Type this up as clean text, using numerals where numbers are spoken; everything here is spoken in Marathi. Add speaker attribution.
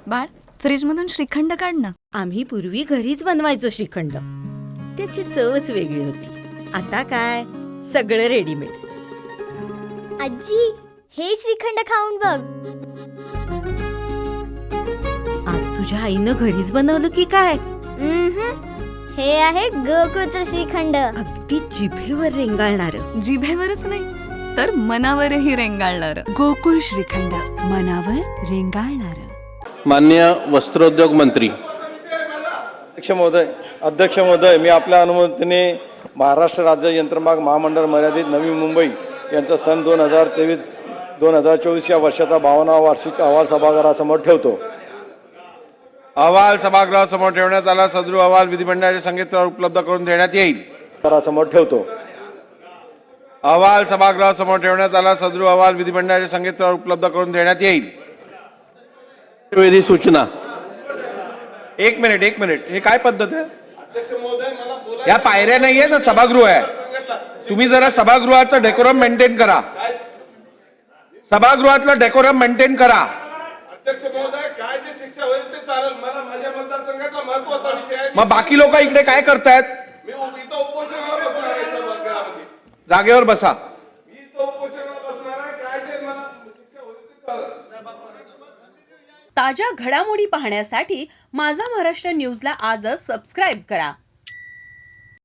Speaker 1: बाळ, फ्रीजमधून श्रीखंड काढ ना.
Speaker 2: आम्ही पूर्वी घरीच बनवायचो श्रीखंड. त्याची चवच वेगळी होती. आता काय सगळं रेडीमेड.
Speaker 3: आजी, हे श्रीखंड खाऊन बघ.
Speaker 2: आज तुझ्या आईनं घरीच बनवलं की काय?
Speaker 3: हे आहे गोकुळचं श्रीखंड.
Speaker 2: अगदी जिभेवर रेंगाळणार.
Speaker 1: जिभेवरच नाही तर मनावरही रेंगाळणार.
Speaker 4: गोकुळ श्रीखंड, मनावर रेंगाळणार.
Speaker 5: माननीय वस्त्रोद्योग मंत्री.
Speaker 6: अध्यक्ष महोदय, मी आपल्या अनुमतीने महाराष्ट्र राज्य यंत्रमाग महामंडळ मर्यादित नवी मुंबई यांचा सन 2023-2024 या वर्षाचा 52वा वार्षिक अहवाल सभागृहासमोर ठेवतो.
Speaker 5: अहवाल सभागृहासमोर ठेवण्यात आला. सदर अहवाल विधिमंडळाच्या संकेतस्थळावर उपलब्ध करून देण्यात येईल.
Speaker 6: समोर ठेवतो.
Speaker 5: अहवाल सभागृहासमोर ठेवण्यात आला. सदर अहवाल विधिमंडळाच्या संकेतस्थळावर उपलब्ध करून देण्यात येईल. विधी सूचना.
Speaker 7: एक मिनिट, हे काय पद्धत आहे? या पायऱ्या नाहीये ना, सभागृह आहे. तुम्ही जरा सभागृहाचं डेकोरम मेंटेन करा. सभागृहातलं डेकोरम मेंटेन करा.
Speaker 8: अध्यक्ष महोदय, काय जे शिक्षा होईल ते चालेल. मला माझ्या मतदारसंघातला महत्त्वाचा विषय आहे.
Speaker 7: मग बाकी लोक इकडे काय करतायत?
Speaker 8: मी इथं उपोषणाला बसणार आहे सभागृहामध्ये.
Speaker 7: जागेवर बसा.
Speaker 8: मी इथं उपोषणाला बसणार आहे. काय जे मला शिक्षा होईल ते चालेल.
Speaker 9: ताज्या घडामोडी पाहण्यासाठी माझा महाराष्ट्र न्यूजला आजच सबस्क्राईब करा.